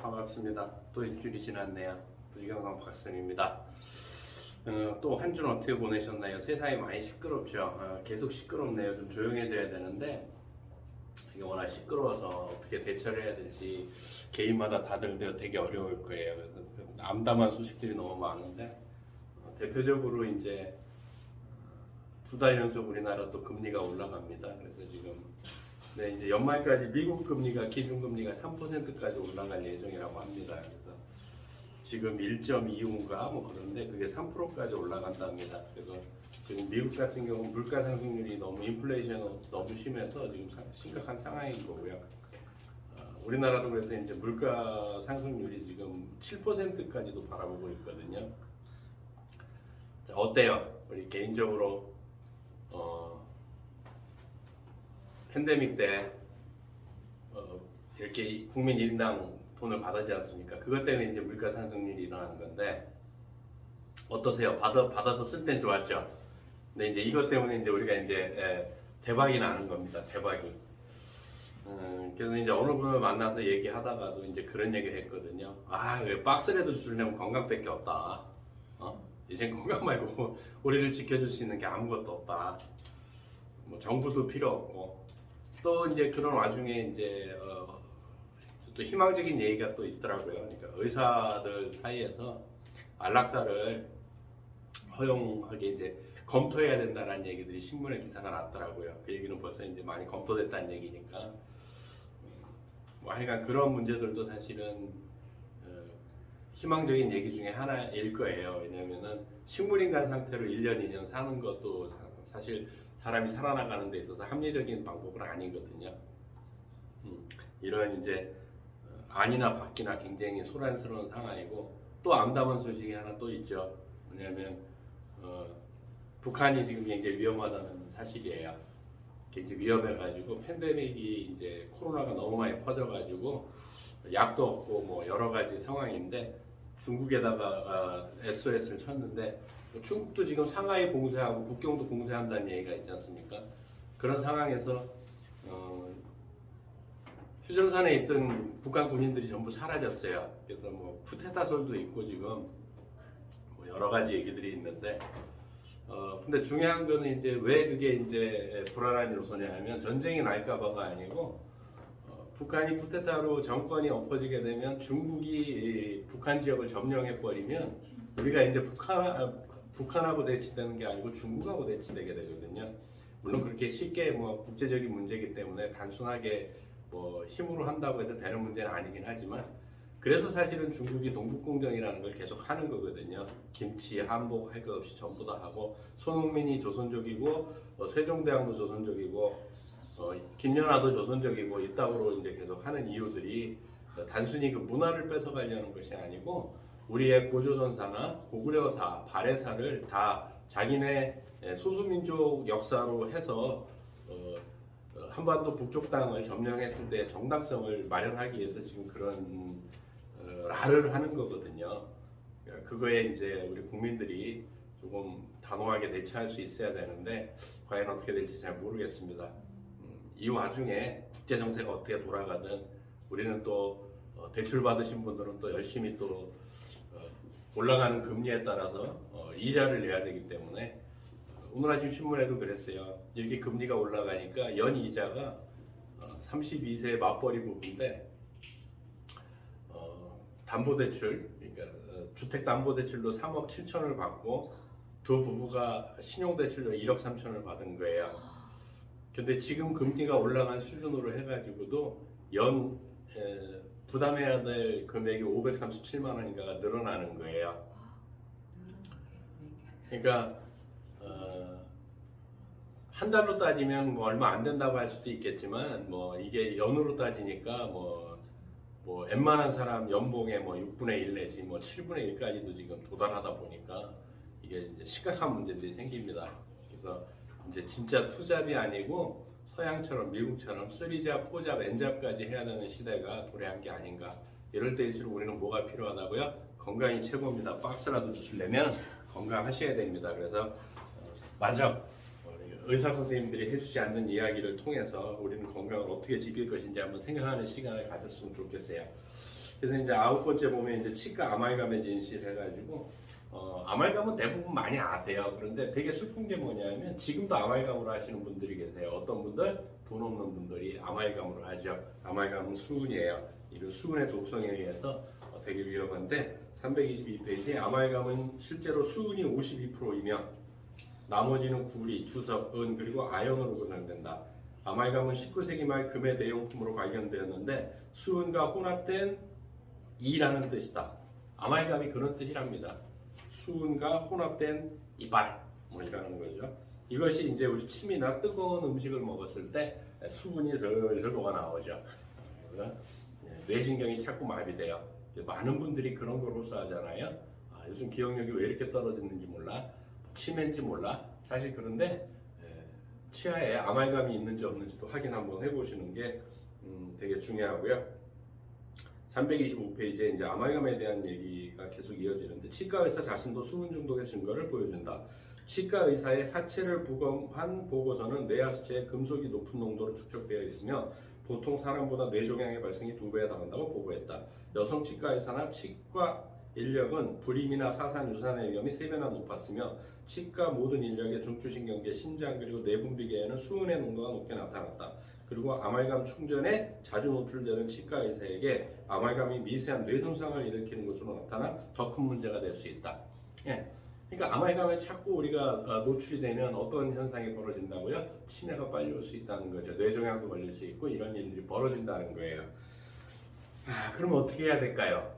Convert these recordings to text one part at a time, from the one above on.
반갑습니다. 또 일주일이 지났네요. 부지건강 박사입니다. 또 한 주는 어떻게 보내셨나요? 세상이 많이 시끄럽죠. 계속 시끄럽네요. 좀 조용해져야 되는데 이게 워낙 시끄러워서 어떻게 대처를 해야 될지 개인마다 다들 되게 어려울 거예요. 그래서 암담한 소식들이 너무 많은데 대표적으로 이제 2달 연속 우리나라 또 금리가 올라갑니다. 그래서 지금 이제 연말까지 미국 금리가 기준금리가 3%까지 올라갈 예정이라고 합니다. 그래서 지금 1.25가 뭐 그런데 그게 3%까지 올라간답니다. 그래서 지금 미국 같은 경우 물가 상승률이 너무 인플레이션 너무 심해서 지금 심각한 상황인 거고요. 우리나라도 그래서 이제 물가 상승률이 지금 7%까지도 바라보고 있거든요. 자, 어때요? 우리 개인적으로 팬데믹 때 이렇게 국민 1인당 돈을 받았지 않습니까? 그것 때문에 이제 물가 상승률이 일어나는 건데 어떠세요? 받아서 쓸 땐 좋았죠. 근데 이제 이것 때문에 이제 우리가 이제 대박이 나는 겁니다. 대박이. 그래서 이제 어느 분을 만나서 얘기하다가도 이제 그런 얘기를 했거든요. 왜 박스라도 주려면 건강밖에 없다. 이제 건강 말고 우리를 지켜줄 수 있는 게 아무것도 없다. 뭐 정부도 필요 없고. 또 이제 그런 와중에 이제 또 희망적인 얘기가 또 있더라고요. 그러니까 의사들 사이에서 안락사를 허용하게 이제 검토해야 된다는 얘기들이 신문에 기사가 났더라고요. 그 얘기는 벌써 이제 많이 검토됐다는 얘기니까. 뭐 하여간 그런 문제들도 사실은 희망적인 얘기 중에 하나일 거예요. 왜냐면은 식물인간 상태로 1년, 2년 사는 것도 사실 사람이 살아나가는 데 있어서 합리적인 방법은 아니거든요. 이런 이제 아니나 밖이나 굉장히 소란스러운 상황이고 또 암담한 소식이 하나 또 있죠. 왜냐하면 북한이 지금 굉장히 위험하다는 사실이에요. 굉장히 위험해가지고 팬데믹이 이제 코로나가 너무 많이 퍼져가지고 약도 없고 뭐 여러 가지 상황인데 중국에다가 SOS를 쳤는데 중국도 지금 상하이 봉쇄하고 국경도 봉쇄한다는 얘기가 있지 않습니까? 그런 상황에서 휴전선에 있던 북한 군인들이 전부 사라졌어요. 그래서 뭐 쿠데타설도 있고 지금 뭐 여러 가지 얘기들이 있는데 근데 중요한 거는 이제 왜 그게 이제 불안한 요소냐 하면 전쟁이 날까봐가 아니고 북한이 쿠데타로 정권이 엎어지게 되면 중국이 북한 지역을 점령해 버리면 우리가 이제 북한하고 대치되는 게 아니고 중국하고 대치되게 되거든요. 물론 그렇게 쉽게 뭐 국제적인 문제이기 때문에 단순하게 뭐 힘으로 한다고 해서 되는 문제는 아니긴 하지만 그래서 사실은 중국이 동북공정이라는 걸 계속 하는 거거든요. 김치, 한복 할 것 없이 전부 다 하고 손흥민이 조선족이고 세종대왕도 조선족이고 김연아도 조선족이고 이따구로 이제 계속 하는 이유들이 단순히 그 문화를 뺏어가려는 것이 아니고 우리의 고조선사나 고구려사, 발해사를 다 자기네 소수민족 역사로 해서 한반도 북쪽 땅을 점령했을 때 정당성을 마련하기 위해서 지금 그런 라를 하는 거거든요. 그거에 이제 우리 국민들이 조금 단호하게 대처할 수 있어야 되는데 과연 어떻게 될지 잘 모르겠습니다. 이 와중에 국제 정세가 어떻게 돌아가든 우리는 또 대출 받으신 분들은 또 열심히 또 올라가는 금리에 따라서 이자를 내야 되기 때문에 오늘 아침 신문에도 그랬어요. 이렇게 금리가 올라가니까 연 이자가 32세 맞벌이 부부인데 담보대출, 그러니까 주택담보대출로 3억 7천을 받고 두 부부가 신용대출로 1억 3천을 받은 거예요. 근데 지금 금리가 올라간 수준으로 해가지고도 연 부담해야 될 금액이 537만 원인가가 늘어나는 거예요. 그러니까 한 달로 따지면 뭐 얼마 안 된다고 할 수도 있겠지만 뭐 이게 연으로 따지니까 뭐 웬만한 사람 연봉의 뭐 6분의 1 내지 뭐 7분의 1까지도 지금 도달하다 보니까 이게 이제 심각한 문제들이 생깁니다. 그래서 이제 진짜 투잡이 아니고 서양처럼 미국처럼 3잡, 4잡, N잡까지 해야 되는 시대가 도래한 게 아닌가. 이럴 때일수록 우리는 뭐가 필요하다고요? 건강이 최고입니다. 박스라도 주시려면 건강하셔야 됩니다. 그래서 마저 의사 선생님들이 해주지 않는 이야기를 통해서 우리는 건강을 어떻게 지킬 것인지 한번 생각하는 시간을 가졌으면 좋겠어요. 그래서 이제 9번째 보면 이제 치과 아말감에 진실해가지고 아말감은 대부분 많이 아세요. 그런데 되게 슬픈 게 뭐냐면 지금도 아말감으로 하시는 분들이 계세요. 어떤 분들 돈 없는 분들이 아말감으로 하죠. 아말감은 수은이에요. 이런 수은의 독성에 의해서 되게 위험한데 322페이지 아말감은 실제로 수은이 52%이며 나머지는 구리, 주석, 은 그리고 아연으로 구성된다. 아말감은 19세기 말 금의 대용품으로 발견되었는데 수은과 혼합된 이라는 뜻이다. 아말감이 그런 뜻이랍니다. 수은과 혼합된 이발 뭐 이라는 거죠. 이것이 이제 우리 침이나 뜨거운 음식을 먹었을 때 수분이 슬슬 녹아 나오죠. 뇌신경이 자꾸 마비돼요. 많은 분들이 그런 걸 호소하잖아요. 요즘 기억력이 왜 이렇게 떨어지는지 몰라. 치매인지 몰라. 사실 그런데 치아에 아말감이 있는지 없는지도 확인 한번 해보시는 게 되게 중요하고요. 325페이지에 이제 아말감에 대한 얘기가 계속 이어지는데 치과 의사 자신도 수분 중독의 증거를 보여준다. 치과 의사의 사체를 부검한 보고서는 뇌하수체에 금속이 높은 농도로 축적되어 있으며 보통 사람보다 뇌종양의 발생이 2배에 달한다고 보고했다. 여성 치과 의사나 치과 인력은 불임이나 사산, 유산의 위험이 3배나 높았으며 치과 모든 인력의 중추신경계, 신장 그리고 내분비계에는 수은의 농도가 높게 나타났다. 그리고 아말감 충전에 자주 노출되는 치과 의사에게 아말감이 미세한 뇌 손상을 일으키는 것으로 나타나 더 큰 문제가 될 수 있다. 예. 그러니까 아말감에 자꾸 우리가 노출이 되면 어떤 현상이 벌어진다고요? 치매가 빨리 올 수 있다는 거죠. 뇌종양도 걸릴 수 있고 이런 일들이 벌어진다는 거예요. 그럼 어떻게 해야 될까요?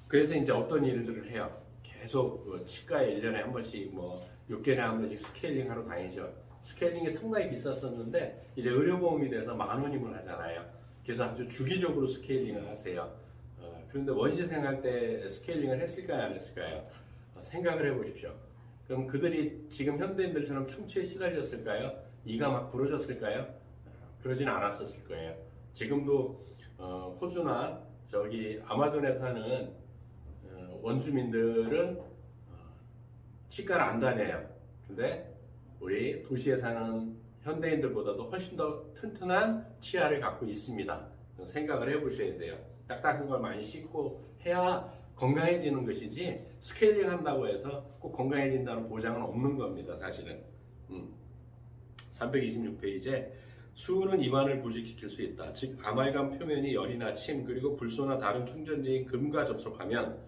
그래서 이제 어떤 일들을 해요? 계속 치과에 1년에 한 번씩 뭐 6개월에 한 번씩 스케일링 하러 다니죠. 스케일링이 상당히 비쌌었는데 이제 의료보험이 돼서 10,000원이면 하잖아요. 그래서 아주 주기적으로 스케일링을 하세요. 그런데 원시생 할 때 스케일링을 했을까요? 안 했을까요? 생각을 해보십시오. 그럼 그들이 지금 현대인들처럼 충치에 시달렸을까요? 이가 막 부러졌을까요? 그러진 않았었을 거예요. 지금도 호주나 저기 아마존에 사는 원주민들은 치과를 안 다녀요. 근데 우리 도시에 사는 현대인들보다도 훨씬 더 튼튼한 치아를 갖고 있습니다. 생각을 해보셔야 돼요. 딱딱한 걸 많이 씻고 해야 건강해지는 것이지 스케일링 한다고 해서 꼭 건강해진다는 보장은 없는 겁니다. 사실은. 326페이지에 수은은 입안을 부식시킬 수 있다. 즉 아말감 표면이 열이나 침 그리고 불소나 다른 충전지인 금과 접촉하면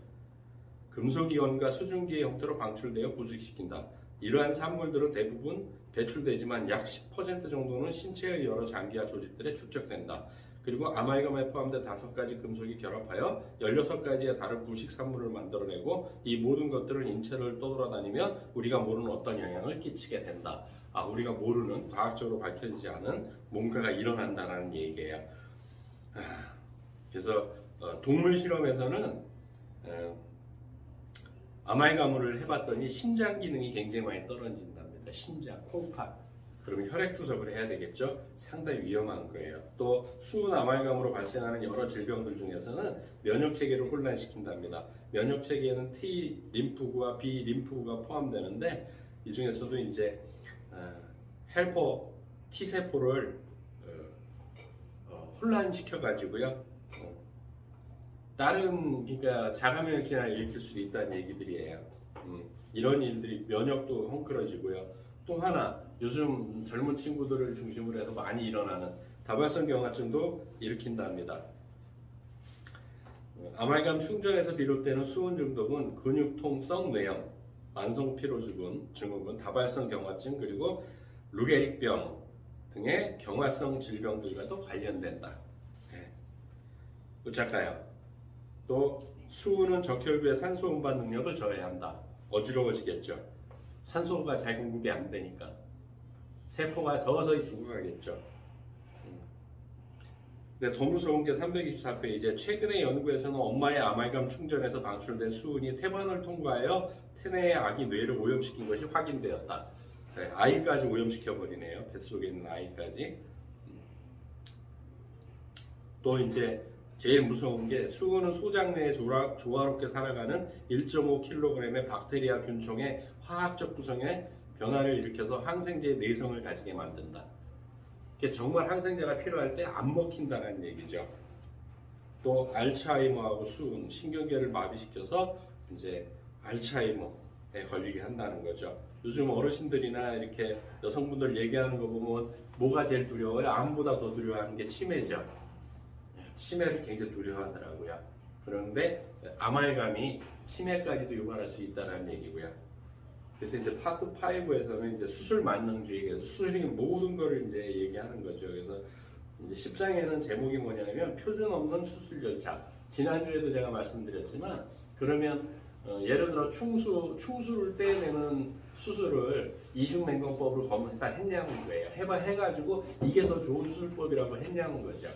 금속이온과 수증기의 형태로 방출되어 부식시킨다. 이러한 산물들은 대부분 배출되지만 약 10% 정도는 신체의 여러 장기와 조직들에 축적된다. 그리고 아말감에 포함된 5가지 금속이 결합하여 16가지의 다른 부식 산물을 만들어내고 이 모든 것들은 인체를 떠돌아다니며 우리가 모르는 어떤 영향을 끼치게 된다. 우리가 모르는 과학적으로 밝혀지지 않은 뭔가가 일어난다는 얘기예요. 그래서 동물 실험에서는 아말감을 해봤더니 신장 기능이 굉장히 많이 떨어진답니다. 신장, 콩팥. 그러면 혈액투석을 해야 되겠죠? 상당히 위험한 거예요. 또 수은 아말감으로 발생하는 여러 질병들 중에서는 면역체계를 혼란시킨답니다. 면역체계에는 T 림프구와 B 림프구가 포함되는데 이 중에서도 이제 헬퍼 T세포를 혼란시켜 가지고요. 다른 그러니까 자가면역 질환을 일으킬 수도 있다는 얘기들이에요. 이런 일들이 면역도 헝클어지고요. 또 하나 요즘 젊은 친구들을 중심으로 해서 많이 일어나는 다발성 경화증도 일으킨답니다. 아말감 충전에서 비롯되는 수은 중독은 근육통성 뇌염, 만성피로증후군, 다발성 경화증 그리고 루게릭병 등의 경화성 질병들과도 관련된다. 어쩔까요? 또 수은은 적혈구의 산소 운반 능력을 저해한다. 어지러워지겠죠. 산소가 잘 공급이 안 되니까 세포가 서서히 죽어가겠죠. 근데 더 무서운 게 324페이지에 최근의 연구에서는 엄마의 아말감 충전에서 방출된 수은이 태반을 통과하여 태내의 아기 뇌를 오염시킨 것이 확인되었다. 아이까지 오염시켜버리네요. 뱃속에 있는 아이까지. 또 이제 제일 무서운 게 수은은 소장 내에 조화롭게 살아가는 1.5kg의 박테리아 균총의 화학적 구성에 변화를 일으켜서 항생제의 내성을 가지게 만든다. 정말 항생제가 필요할 때 안 먹힌다는 얘기죠. 또 알츠하이머하고 수은, 신경계를 마비시켜서 이제 알츠하이머에 걸리게 한다는 거죠. 요즘 어르신들이나 이렇게 여성분들 얘기하는 거 보면 뭐가 제일 두려워요? 암보다 더 두려워하는 게 치매죠. 치매를 굉장히 두려워하더라고요. 그런데 아말감이 치매까지도 유발할 수 있다는 얘기고요. 그래서 이제 파트 5에서는 이제 수술 만능주의, 수술의 모든 거를 이제 얘기하는 거죠. 그래서 이제 10장에는 제목이 뭐냐면 표준 없는 수술 절차. 지난주에도 제가 말씀드렸지만 그러면 예를 들어 충수를 떼내는 수술을 이중맹검법으로 검사했냐는 거예요. 해가지고 이게 더 좋은 수술법이라고 했냐는 거죠.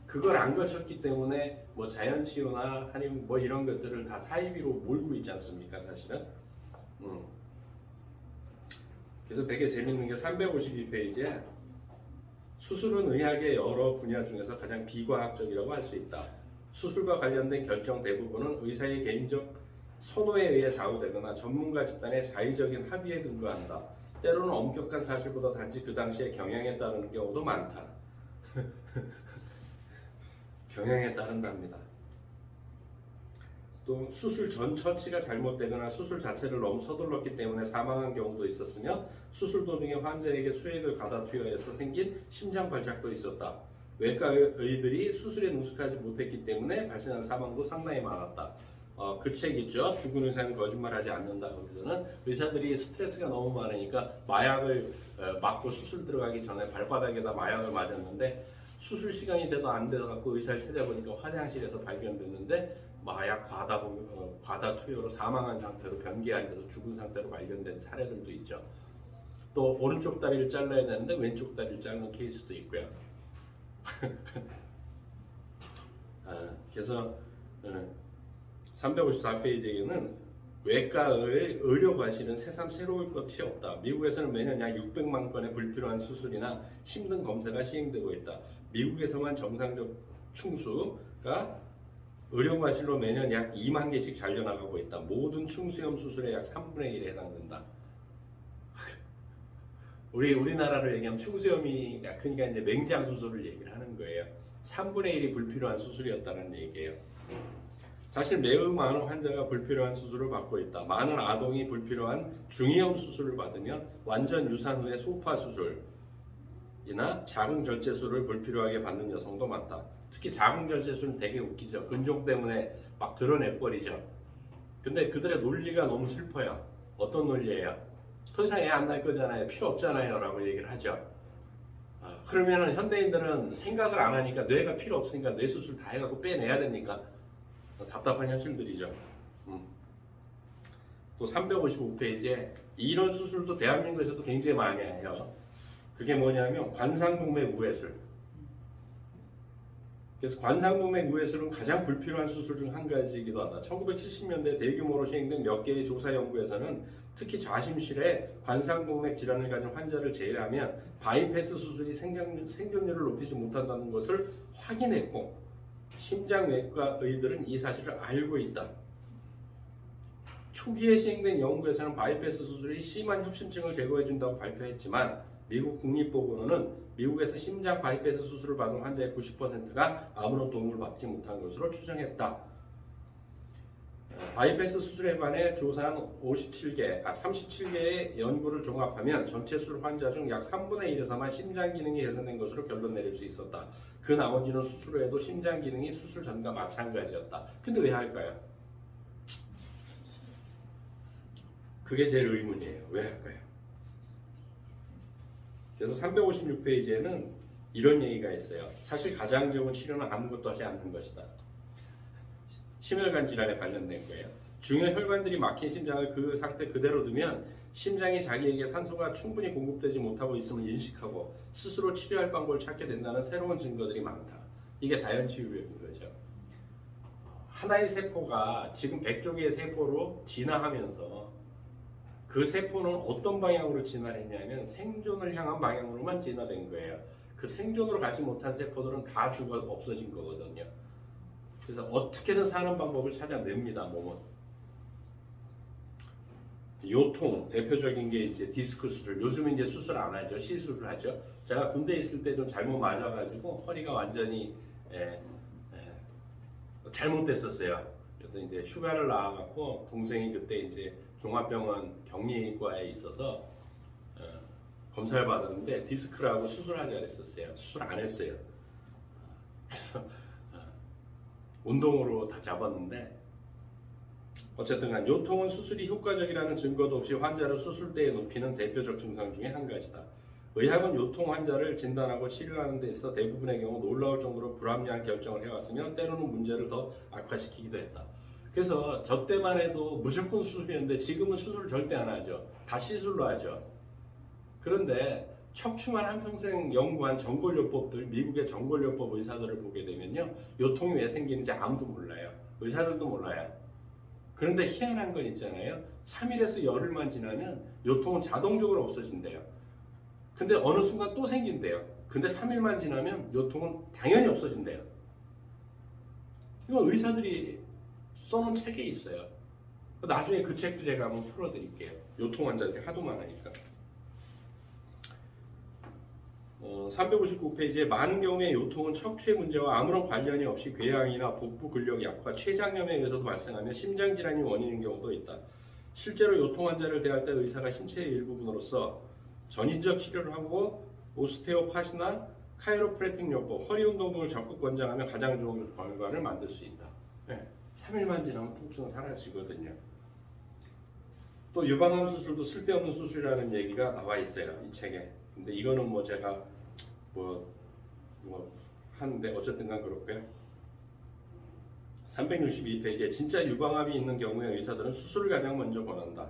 그걸 안 거쳤기 때문에 뭐 자연치유나 아니면 뭐 이런 것들을 다 사이비로 몰고 있지 않습니까, 사실은? 그래서 되게 재밌는 게 352페이지에 수술은 의학의 여러 분야 중에서 가장 비과학적이라고 할 수 있다. 수술과 관련된 결정 대부분은 의사의 개인적 선호에 의해 좌우되거나 전문가 집단의 자의적인 합의에 근거한다. 때로는 엄격한 사실보다 단지 그 당시의 경향에 따르는 경우도 많다. 경향에 따른답니다. 또 수술 전 처치가 잘못되거나 수술 자체를 너무 서둘렀기 때문에 사망한 경우도 있었으며 수술 도중에 환자에게 수액을 가다 투여해서 생긴 심장 발작도 있었다. 외과의들이 수술에 능숙하지 못했기 때문에 발생한 사망도 상당히 많았다. 그 책 있죠. 죽은 의사는 거짓말하지 않는다. 거기서는 의사들이 스트레스가 너무 많으니까 마약을 맞고 수술 들어가기 전에 발바닥에다 마약을 맞았는데 수술 시간이 돼도 안 돼갖고 의사를 찾아보니까 화장실에서 발견됐는데 마약 과다 투여로 사망한 상태로 변기에 앉아서 죽은 상태로 발견된 사례들도 있죠. 또 오른쪽 다리를 잘라야 되는데 왼쪽 다리를 자르는 케이스도 있고요. 그래서 354페이지에는 외과의 의료 과실은 새삼 새로울 것이 없다. 미국에서는 매년 약 600만 건의 불필요한 수술이나 힘든 검사가 시행되고 있다. 미국에서만 정상적 충수가 의료 과실로 매년 약 2만 개씩 잘려나가고 있다. 모든 충수염 수술의 약 3분의 1에 해당된다. 우리나라로 얘기하면 충수염이 그러니까 이제 맹장 수술을 얘기를 하는 거예요. 3분의 1이 불필요한 수술이었다는 얘기예요. 사실 매우 많은 환자가 불필요한 수술을 받고 있다. 많은 아동이 불필요한 중이염 수술을 받으면 완전 유산 후의 소파 수술이나 자궁절제술을 불필요하게 받는 여성도 많다. 특히 자궁절제술은 되게 웃기죠. 근종 때문에 막 드러내버리죠. 근데 그들의 논리가 너무 슬퍼요. 어떤 논리예요? 더 이상 애 안 날 거잖아요. 필요 없잖아요. 라고 얘기를 하죠. 그러면은 현대인들은 생각을 안 하니까 뇌가 필요 없으니까 뇌 수술 다 해갖고 빼내야 되니까 답답한 현실들이죠. 또 355페이지에 이런 수술도 대한민국에서도 굉장히 많이 해요. 그게 뭐냐면 관상동맥 우회술. 그래서 관상동맥 우회술은 가장 불필요한 수술 중 한 가지이기도 하다. 1970년대 대규모로 시행된 몇 개의 조사 연구에서는 특히 좌심실에 관상동맥 질환을 가진 환자를 제외하면 바이패스 수술이 생존율을 높이지 못한다는 것을 확인했고 심장외과의들은 이 사실을 알고 있다. 초기에 시행된 연구에서는 바이패스 수술이 심한 협심증을 제거해준다고 발표했지만 미국 국립보건원은 미국에서 심장 바이패스 수술을 받은 환자의 90%가 아무런 도움을 받지 못한 것으로 추정했다. 바이패스 수술에 관해 조사한 37개의 연구를 종합하면 전체 수술 환자 중 약 3분의 1에서만 심장 기능이 개선된 것으로 결론 내릴 수 있었다. 그 나머지는 수술 후에도 심장 기능이 수술 전과 마찬가지였다. 근데 왜 할까요? 그게 제일 의문이에요. 왜 할까요? 그래서 356페이지에는 이런 얘기가 있어요. 사실 가장 좋은 치료는 아무것도 하지 않는 것이다. 심혈관 질환에 관련된 거예요. 중요혈관들이 막힌 심장을 그 상태 그대로 두면 심장이 자기에게 산소가 충분히 공급되지 못하고 있음을 인식하고 스스로 치료할 방법을 찾게 된다는 새로운 증거들이 많다. 이게 자연치유인 거죠. 하나의 세포가 지금 100조 개의 세포로 진화하면서 그 세포는 어떤 방향으로 진화했냐면 생존을 향한 방향으로만 진화된 거예요. 그 생존으로 가지 못한 세포들은 다 죽어 없어진 거거든요. 그래서 어떻게든 사는 방법을 찾아냅니다, 몸은. 요통 대표적인 게 이제 디스크 수술. 요즘은 이제 수술 안 하죠. 시술을 하죠. 제가 군대 있을 때 좀 잘못 맞아가지고 허리가 완전히 잘못됐었어요. 그래서 이제 휴가를 나와갖고 동생이 그때 이제 종합병원 격리과에 있어서 검사를 받았는데 디스크라고 수술하자 그랬었어요. 수술 안 했어요. 그래서 운동으로 다 잡았는데 어쨌든 간 요통은 수술이 효과적이라는 증거도 없이 환자를 수술대에 눕히는 대표적 증상 중에 한 가지다. 의학은 요통 환자를 진단하고 치료하는 데 있어 대부분의 경우 놀라울 정도로 불합리한 결정을 해왔으며 때로는 문제를 더 악화시키기도 했다. 그래서 저 때만 해도 무조건 수술이었는데 지금은 수술을 절대 안 하죠. 다 시술로 하죠. 그런데 척추만 한평생 연구한 정골요법들, 미국의 정골요법 의사들을 보게 되면요, 요통이 왜 생기는지 아무도 몰라요. 의사들도 몰라요. 그런데 희한한 건 있잖아요. 3일에서 열흘만 지나면 요통은 자동적으로 없어진대요. 근데 어느 순간 또 생긴대요. 근데 3일만 지나면 요통은 당연히 없어진대요. 이건 의사들이 써놓은 책에 있어요. 나중에 그 책도 제가 한번 풀어드릴게요. 요통 환자들이 하도 많으니까. 359페이지에 많은 경우에 요통은 척추의 문제와 아무런 관련이 없이 궤양이나 복부 근력 약화, 췌장염에 의해서도 발생하며 심장질환이 원인인 경우도 있다. 실제로 요통 환자를 대할 때 의사가 신체의 일부분으로서 전인적 치료를 하고 오스테오파시나 카이로프래틱 요법, 허리 운동 등을 적극 권장하면 가장 좋은 결과를 만들 수 있다. 네, 3일만 지나면 통증은 사라지거든요. 또 유방암 수술도 쓸데없는 수술이라는 얘기가 나와 있어요, 이 책에. 근데 이거는 뭐 제가 뭐 하는데 어쨌든 간 그렇고요. 362페이지에 진짜 유방암이 있는 경우에 의사들은 수술을 가장 먼저 권한다.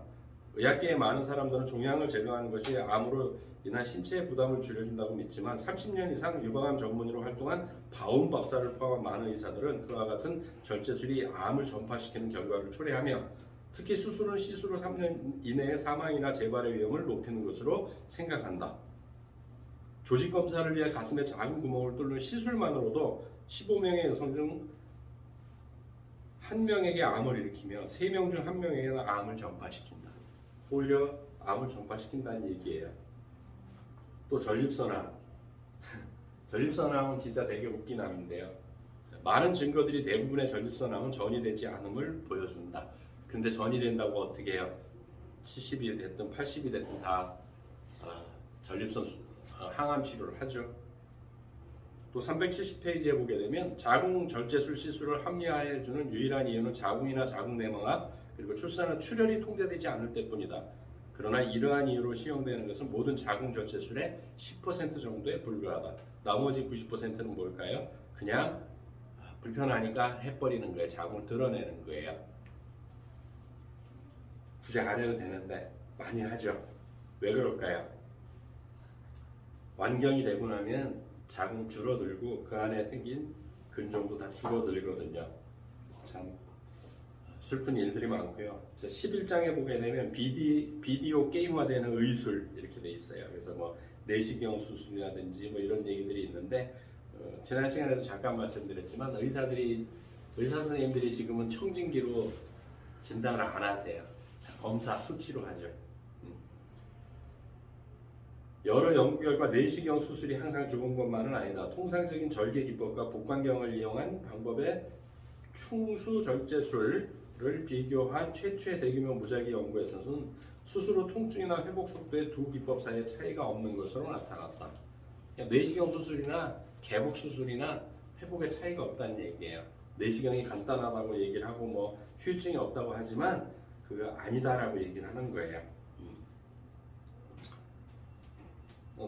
의학계의 많은 사람들은 종양을 제거하는 것이 암으로 인한 신체의 부담을 줄여준다고 믿지만 30년 이상 유방암 전문의로 활동한 바운 박사를 포함한 많은 의사들은 그와 같은 절제술이 암을 전파시키는 결과를 초래하며 특히 수술은 시술 후 3년 이내에 사망이나 재발의 위험을 높이는 것으로 생각한다. 조직 검사를 위해 가슴에 작은 구멍을 뚫는 시술만으로도 15명의 여성 중 1명에게 암을 일으키며 3명 중 1명에게는 암을 전파시킨다. 오히려 암을 전파시킨다는 얘기예요. 또 전립선암. 전립선암은 진짜 되게 웃긴 암인데요. 많은 증거들이 대부분의 전립선암은 전이 되지 않음을 보여준다. 근데 전이 된다고 어떻게 해요? 70이 됐든 80이 됐든 다 전립선 항암 치료를 하죠. 또 370페이지에 보게 되면 자궁 절제술 시술을 합리화해주는 유일한 이유는 자궁이나 자궁 내막암 그리고 출산은 출혈이 통제되지 않을 때뿐이다. 그러나 이러한 이유로 시용되는 것은 모든 자궁 절제술의 10% 정도에 불과하다. 나머지 90%는 뭘까요? 그냥 불편하니까 해버리는 거예요. 자궁을 드러내는 거예요. 굳이 안 해도 되는데 많이 하죠. 왜 그럴까요? 완경이 되고 나면 자궁 줄어들고 그 안에 생긴 근종도 다 줄어들거든요. 참 슬픈 일들이 많고요. 11장에 보게 되면 비디오 게임화되는 의술 이렇게 돼 있어요. 그래서 뭐 내시경 수술이라든지 뭐 이런 얘기들이 있는데 지난 시간에도 잠깐 말씀드렸지만 의사 선생님들이 지금은 청진기로 진단을 안 하세요. 검사 수치로 하죠. 여러 연구 결과 내시경 수술이 항상 좋은 것만은 아니다. 통상적인 절개 기법과 복강경을 이용한 방법의 충수 절제술을 비교한 최초의 대규모 무작위 연구에서는 수술 후 통증이나 회복 속도의 두 기법 사이에 차이가 없는 것으로 나타났다. 내시경 수술이나 개복 수술이나 회복에 차이가 없다는 얘기예요. 내시경이 간단하다고 얘기를 하고 뭐 후유증이 없다고 하지만 그거 아니다라고 얘기를 하는 거예요.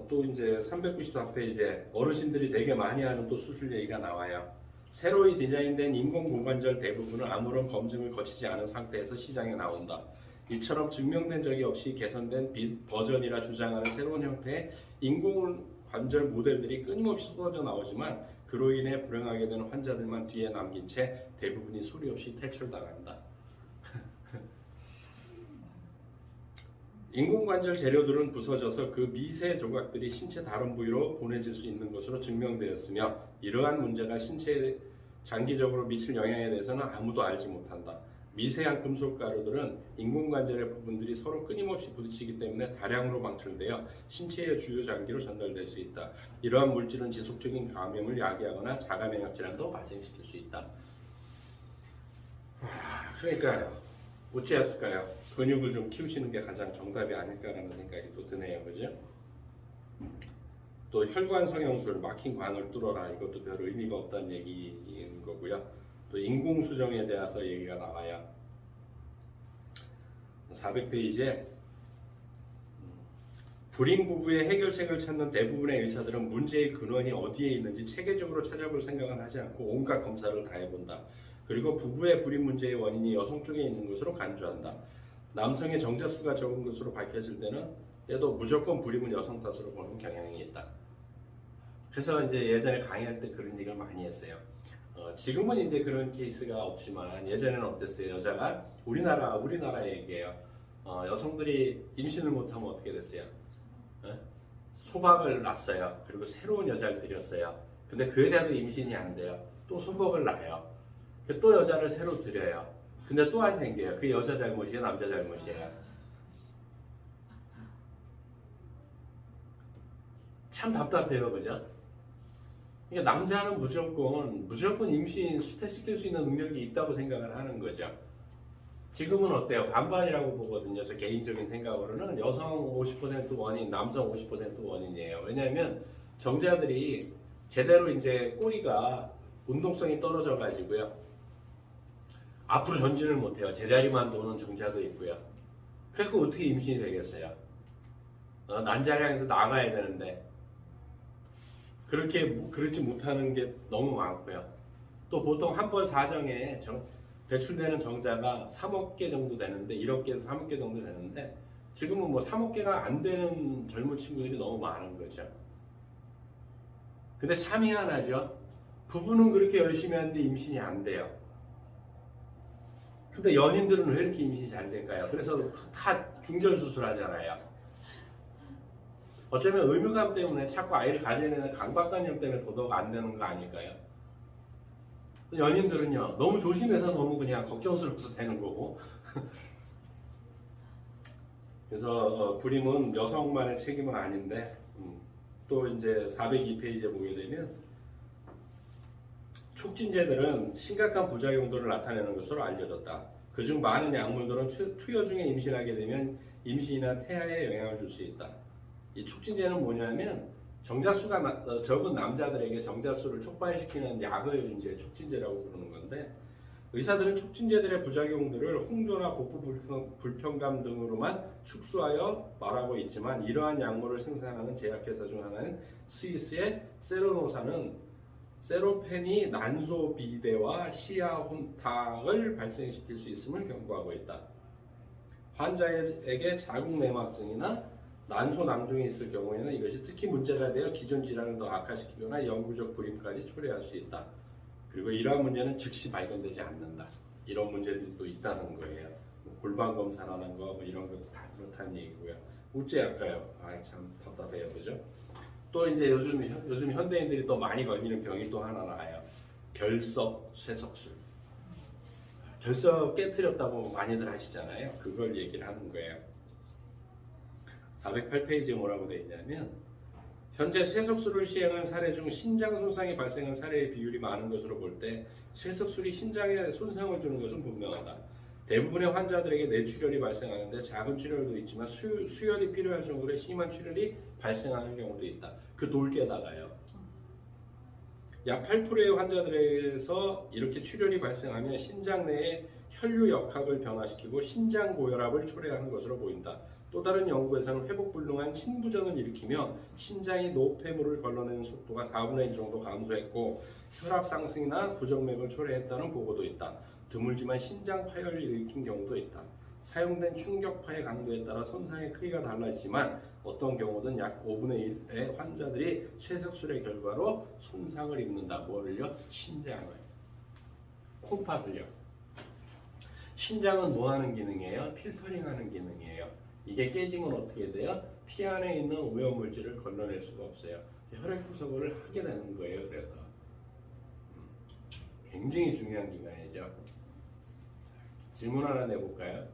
또 이제 394페이지에 어르신들이 되게 많이 하는 또 수술 얘기가 나와요. 새로이 디자인된 인공고관절 대부분은 아무런 검증을 거치지 않은 상태에서 시장에 나온다. 이처럼 증명된 적이 없이 개선된 버전이라 주장하는 새로운 형태의 인공관절 모델들이 끊임없이 쏟아져 나오지만 그로 인해 불행하게 되는 환자들만 뒤에 남긴 채 대부분이 소리 없이 퇴출당한다. 인공관절 재료들은 부서져서 그 미세 조각들이 신체 다른 부위로 보내질 수 있는 것으로 증명되었으며 이러한 문제가 신체에 장기적으로 미칠 영향에 대해서는 아무도 알지 못한다. 미세한 금속 가루들은 인공관절의 부분들이 서로 끊임없이 부딪히기 때문에 다량으로 방출되어 신체의 주요 장기로 전달될 수 있다. 이러한 물질은 지속적인 감염을 야기하거나 자가 면역 질환도 발생시킬 수 있다. 그러니까요. 어찌했을까요? 근육을 좀 키우시는 게 가장 정답이 아닐까라는 생각이 또 드네요. 그죠? 또 혈관 성형술, 막힌 관을 뚫어라. 이것도 별 의미가 없다는 얘기인 거고요. 또 인공수정에 대해서 얘기가 나와요. 400페이지에 불임 부부의 해결책을 찾는 대부분의 의사들은 문제의 근원이 어디에 있는지 체계적으로 찾아볼 생각은 하지 않고 온갖 검사를 다 해본다. 그리고 부부의 불임 문제의 원인이 여성 쪽에 있는 것으로 간주한다. 남성의 정자수가 적은 것으로 밝혀질 때도 무조건 불임은 여성 탓으로 보는 경향이 있다. 그래서 이제 예전에 강의할 때 그런 얘기를 많이 했어요. 지금은 이제 그런 케이스가 없지만 예전에는 어땠어요? 여자가 우리나라 얘기예요. 여성들이 임신을 못하면 어떻게 됐어요? 소박을 낳았어요. 그리고 새로운 여자를 들였어요. 근데 그 여자도 임신이 안 돼요. 또 소박을 낳아요. 또 여자를 새로 들여요. 근데 또 안 생겨요. 그 여자 잘못이에요? 남자 잘못이에요? 참 답답해요. 그죠? 그러니까 남자는 무조건 임신 수태시킬 수 있는 능력이 있다고 생각을 하는 거죠. 지금은 어때요? 반반이라고 보거든요. 저 개인적인 생각으로는 여성 50% 원인, 남성 50% 원인이에요. 왜냐하면 정자들이 제대로 이제 꼬리가 운동성이 떨어져 가지고요. 앞으로 전진을 못해요. 제자리만 도는 정자도 있고요. 그래서 어떻게 임신이 되겠어요? 난자량에서 나가야 되는데 그렇지 못하는 게 너무 많고요. 또 보통 한 번 사정에 배출되는 정자가 3억 개 정도 되는데 1억 개에서 3억 개 정도 되는데 지금은 뭐 3억 개가 안 되는 젊은 친구들이 너무 많은 거죠. 근데 참 희한하죠. 부부는 그렇게 열심히 하는데 임신이 안 돼요. 근데 연인들은 왜 이렇게 임신이 잘 될까요? 그래서 다 중절 수술하잖아요. 어쩌면 의무감 때문에 자꾸 아이를 가지는 강박관념 때문에 더더욱 안 되는 거 아닐까요? 연인들은요, 너무 조심해서 너무 그냥 걱정스러워서 되는 거고. 그래서 불임은 여성만의 책임은 아닌데, 또 이제 402페이지에 보게 되면 촉진제들은 심각한 부작용들을 나타내는 것으로 알려졌다. 그중 많은 약물들은 투여 중에 임신하게 되면 임신이나 태아에 영향을 줄 수 있다. 이 촉진제는 뭐냐면 정자수가 적은 남자들에게 정자수를 촉발시키는 약을 이제 촉진제라고 부르는 건데 의사들은 촉진제들의 부작용들을 홍조나 복부 불편감 등으로만 축소하여 말하고 있지만 이러한 약물을 생산하는 제약회사 중 하나인 스위스의 세로노사는 세로페니 난소비대와 시아혼탁을 발생시킬 수 있음을 경고하고 있다. 환자에게 자궁 내막증이나 난소 낭종이 있을 경우에는 이것이 특히 문제가 되어 기존 질환을 더 악화시키거나 영구적 불임까지 초래할 수 있다. 그리고 이러한 문제는 즉시 발견되지 않는다. 이런 문제들도 있다는 거예요. 골반 검사라는 거 이런 것도 다 그렇다는 얘기고요. 어째할까요? 참 답답해요, 그죠? 또 이제 요즘 현대인들이 또 많이 걸리는 병이 또 하나 나와요. 결석 쇠석술. 결석 깨트렸다고 많이들 하시잖아요. 그걸 얘기를 하는 거예요. 408페이지에 뭐라고 되어 있냐면 현재 쇠석술을 시행한 사례 중 신장 손상이 발생한 사례의 비율이 많은 것으로 볼 때 쇠석술이 신장에 손상을 주는 것은 분명하다. 대부분의 환자들에게 뇌출혈이 발생하는데 작은 출혈도 있지만 수혈이 필요할 정도의 심한 출혈이 발생하는 경우도 있다. 그 돌게다가요. 약 8%의 환자들에서 이렇게 출혈이 발생하면 신장 내의 혈류 역학을 변화시키고 신장 고혈압을 초래하는 것으로 보인다. 또 다른 연구에서는 회복불능한 신부전을 일으키며 신장이 노폐물을 걸러내는 속도가 4분의 1 정도 감소했고 혈압 상승이나 부정맥을 초래했다는 보고도 있다. 드물지만 신장 파열을 일으킨 경우도 있다. 사용된 충격파의 강도에 따라 손상의 크기가 달라지지만 어떤 경우든 약 5분의 1의 환자들이 쇠석술의 결과로 손상을 입는다. 뭐를요? 신장을. 콩팥을요. 신장은 뭐 하는 기능이에요? 필터링하는 기능이에요. 이게 깨지면 어떻게 돼요? 피 안에 있는 오염물질을 걸러낼 수가 없어요. 혈액투석을 하게 되는 거예요. 그래서 굉장히 중요한 기관이죠. 질문 하나 내볼까요?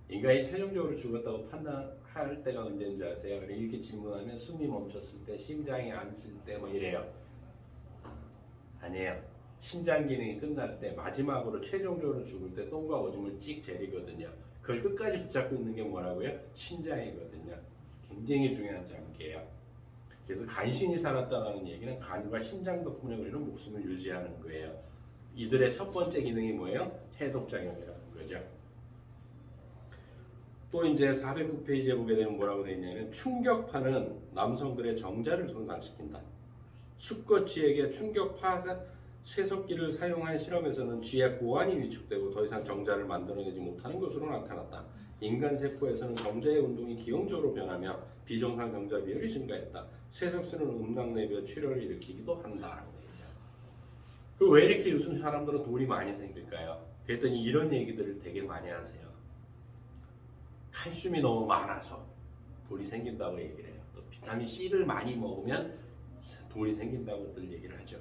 인간이 최종적으로 죽었다고 판단할 때가 언제인 줄 아세요? 이렇게 질문하면 숨이 멈췄을 때, 심장이 안 쉴 때 뭐 이래요. 아니에요. 신장 기능이 끝날 때 마지막으로 최종적으로 죽을 때 똥과 오줌을 찍 재리거든요. 그걸 끝까지 붙잡고 있는 게 뭐라고요? 신장이거든요. 굉장히 중요한 장기예요. 그래서 간신히 살았다는 얘기는 간과 신장 덕분에 우리는 목숨을 유지하는 거예요. 이들의 첫 번째 기능이 뭐예요? 해독작용이라는 거죠. 또 이제 409페이지에 보게 되면 뭐라고 되어 있냐면 충격파는 남성들의 정자를 손상시킨다. 수컷 쥐에게 충격파 쇠석기를 사용한 실험에서는 쥐의 고환이 위축되고 더 이상 정자를 만들어내지 못하는 것으로 나타났다. 인간 세포에서는 정자의 운동이 기형적으로 변하며 비정상 정자 비율이 증가했다. 쇠석수는 음낭내비와 출혈을 일으키기도 한다라고 되어 있어요. 그리고 왜 이렇게 요즘 사람들은 돌이 많이 생길까요? 그랬더니 이런 얘기들을 되게 많이 하세요. 칼슘이 너무 많아서 돌이 생긴다고 얘기를 해요. 또 비타민 C를 많이 먹으면 돌이 생긴다고들 얘기를 하죠.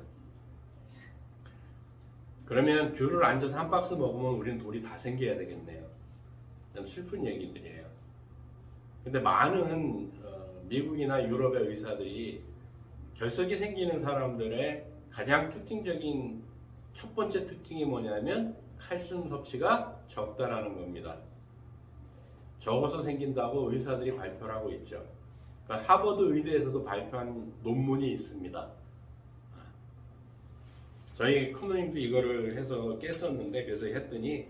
그러면 귤을 앉아서 한 박스 먹으면 우리는 돌이 다 생겨야 되겠네요. 좀 슬픈 얘기들이에요. 근데 많은 미국이나 유럽의 의사들이 결석이 생기는 사람들의 가장 특징적인 첫 번째 특징이 뭐냐면 칼슘 섭취가 적다라는 겁니다. 적어서 생긴다고 의사들이 발표를 하고 있죠. 그러니까 하버드 의대에서도 발표한 논문이 있습니다. 저희 큰누님도 이거를 해서 깼었는데 그래서 했더니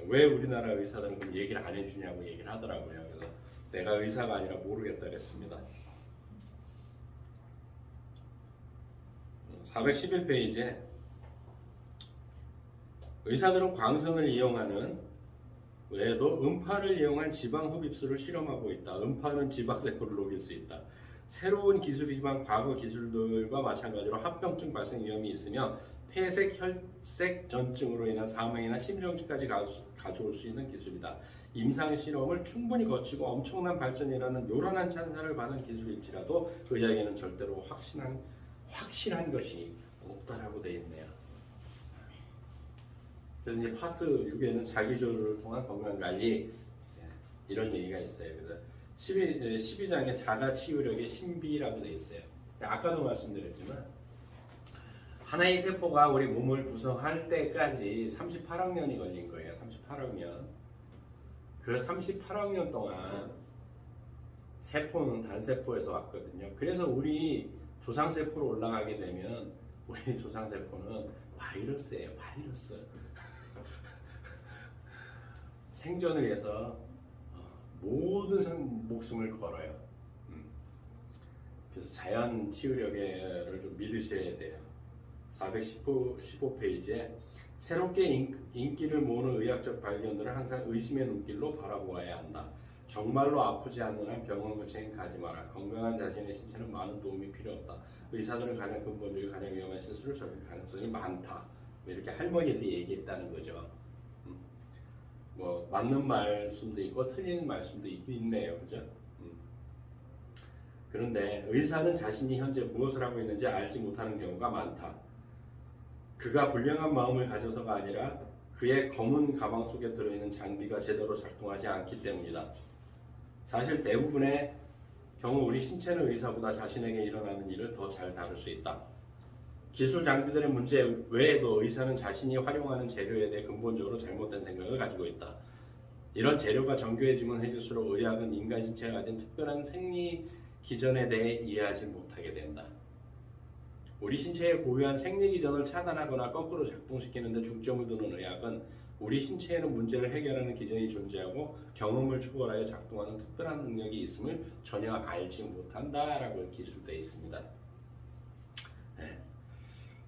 왜 우리나라 의사들은 그럼 얘기를 안 해주냐고 얘기를 하더라고요. 그래서 내가 의사가 아니라 모르겠다 그랬습니다. 411페이지에 의사들은 광선을 이용하는 외에도 음파를 이용한 지방 흡입술을 실험하고 있다. 음파는 지방세포를 녹일 수 있다. 새로운 기술이지만 과거 기술들과 마찬가지로 합병증 발생 위험이 있으며 폐색 혈색 전증으로 인한 사망이나 심정지까지 가져올 수 있는 기술이다. 임상 실험을 충분히 거치고 엄청난 발전이라는 요란한 찬사를 받은 기술일지라도 의학에는 절대로 확실한 것이 없다라고 되어 있네요. 그래서 이제 파트 6에는 자기조절을 통한 건강관리 이런 얘기가 있어요. 그래서 12장에 자가치유력의 신비라고 되어 있어요. 아까도 말씀드렸지만 하나의 세포가 우리 몸을 구성할 때까지 38억 년이 걸린 거예요. 38억 년. 그 38억 년 동안 세포는 단세포에서 왔거든요. 그래서 우리 조상세포로 올라가게 되면 우리 조상세포는 바이러스예요. 바이러스. 생존을 위해서 모든 목숨을 걸어요. 그래서 자연 치유력을 좀 믿으셔야 돼요. 415페이지에 새롭게 인기를 모으는 의학적 발견들을 항상 의심의 눈길로 바라보아야 한다. 정말로 아프지 않는 한 병원 근처엔 가지 마라. 건강한 자신의 신체는 많은 도움이 필요 없다. 의사들은 가장 근본적이고 가장 위험한 실수를 저질 가능성이 많다. 이렇게 할머니들이 얘기했다는 거죠. 뭐 맞는 말씀도 있고 틀린 말씀도 있네요, 그죠? 그런데 의사는 자신이 현재 무엇을 하고 있는지 알지 못하는 경우가 많다. 그가 불량한 마음을 가져서가 아니라 그의 검은 가방 속에 들어있는 장비가 제대로 작동하지 않기 때문이다. 사실 대부분의 경우 우리 신체는 의사보다 자신에게 일어나는 일을 더 잘 다룰 수 있다. 기술 장비들의 문제 외에도 의사는 자신이 활용하는 재료에 대해 근본적으로 잘못된 생각을 가지고 있다. 이런 재료가 정교해지면 의학은 인간 신체가 가진 특별한 생리 기전에 대해 이해하지 못하게 된다. 우리 신체의 고유한 생리 기전을 차단하거나 거꾸로 작동시키는 데 중점을 두는 의학은 우리 신체에는 문제를 해결하는 기전이 존재하고 경험을 초월하여 작동하는 특별한 능력이 있음을 전혀 알지 못한다라고 기술되어 있습니다.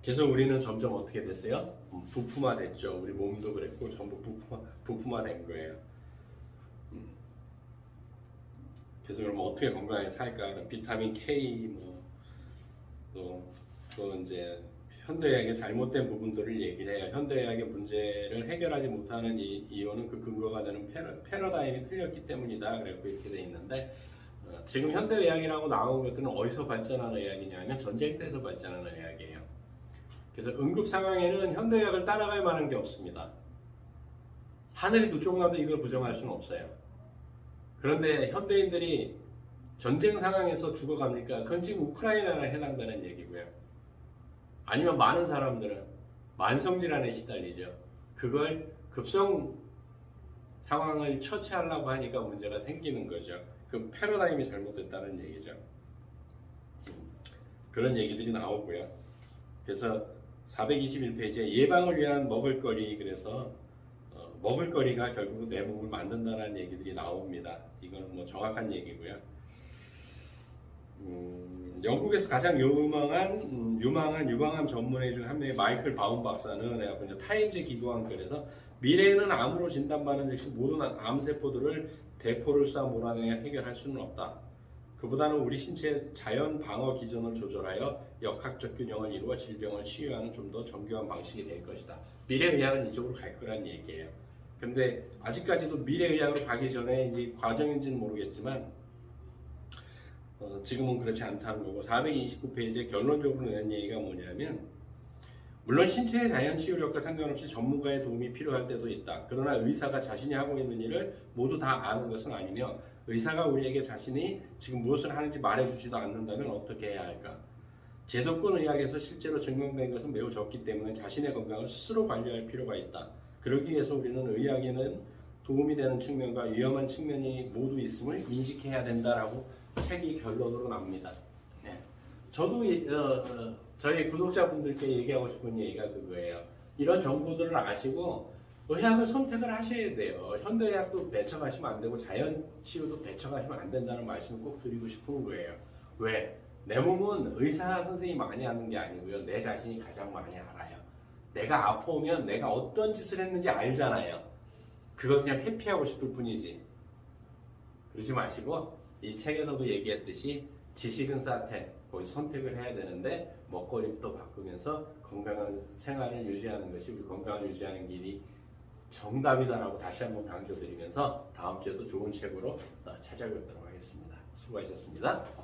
그래서 우리는 점점 어떻게 됐어요? 부품화됐죠. 우리 몸도 그랬고 전부 부품화된 거예요. 그래서 그럼 어떻게 건강하게 살까? 비타민 K 또 이제 현대의학의 잘못된 부분들을 얘기를 해요. 현대의학의 문제를 해결하지 못하는 이유는 그 근거가 되는 패러다임이 틀렸기 때문이다. 그래서 이렇게 돼 있는데 지금 현대의학이라고 나온 것들은 어디서 발전한 의학이냐면 전쟁 때에서 발전한 의학이에요. 그래서 응급 상황에는 현대의학을 따라갈 만한 게 없습니다. 하늘이 두 쪽 나도 이걸 부정할 수는 없어요. 그런데 현대인들이 전쟁 상황에서 죽어갑니까? 그건 지금 우크라이나에 해당되는 얘기고요. 아니면 많은 사람들은 만성질환에 시달리죠. 그걸 급성 상황을 처치하려고 하니까 문제가 생기는 거죠. 그 패러다임이 잘못됐다는 얘기죠. 그런 얘기들이 나오고요. 그래서 421페이지에 예방을 위한 먹을거리, 그래서 먹을거리가 결국 내 몸을 만든다는 얘기들이 나옵니다. 이건 뭐 정확한 얘기고요. 영국에서 가장 유망한 유방암 전문의 중 한 명의 마이클 바움 박사는 타임즈 기고한글에서 미래에는 암으로 진단받은 즉시 모든 암세포들을 대포를 쏴 몰아내야 해결할 수는 없다. 그보다는 우리 신체의 자연 방어 기전을 조절하여 역학적 균형을 이루어 질병을 치유하는 좀 더 정교한 방식이 될 것이다. 미래의학은 이쪽으로 갈 거란 얘기예요. 근데 아직까지도 미래의학으로 가기 전에 이제 과정인지는 모르겠지만 지금은 그렇지 않다는 거고, 429페이지에 결론적으로 내는 얘기가 뭐냐면, 물론 신체의 자연 치유력과 상관없이 전문가의 도움이 필요할 때도 있다. 그러나 의사가 자신이 하고 있는 일을 모두 다 아는 것은 아니며, 의사가 우리에게 자신이 지금 무엇을 하는지 말해주지도 않는다면 어떻게 해야 할까? 제도권 의학에서 실제로 증명된 것은 매우 적기 때문에 자신의 건강을 스스로 관리할 필요가 있다. 그러기 위해서 우리는 의학에는 도움이 되는 측면과 위험한 측면이 모두 있음을 인식해야 된다라고 책이 결론으로 납니다. 네. 저도 저희 구독자분들께 얘기하고 싶은 얘기가 그거예요. 이런 정보들을 아시고 의학을 선택을 하셔야 돼요. 현대의학도 배척하시면 안 되고 자연치유도 배척하시면 안 된다는 말씀을 꼭 드리고 싶은 거예요. 왜? 내 몸은 의사 선생님이 많이 하는 게 아니고요. 내 자신이 가장 많이 알아요. 내가 아프면 내가 어떤 짓을 했는지 알잖아요. 그걸 그냥 회피하고 싶을 뿐이지. 그러지 마시고 이 책에서도 얘기했듯이 지식은 싸태, 거기서 선택을 해야 되는데 먹거리부터 바꾸면서 건강한 생활을 유지하는 것이 우리 건강을 유지하는 길이 정답이다라고 다시 한번 강조드리면서 다음 주에도 좋은 책으로 찾아뵙도록 하겠습니다. 수고하셨습니다.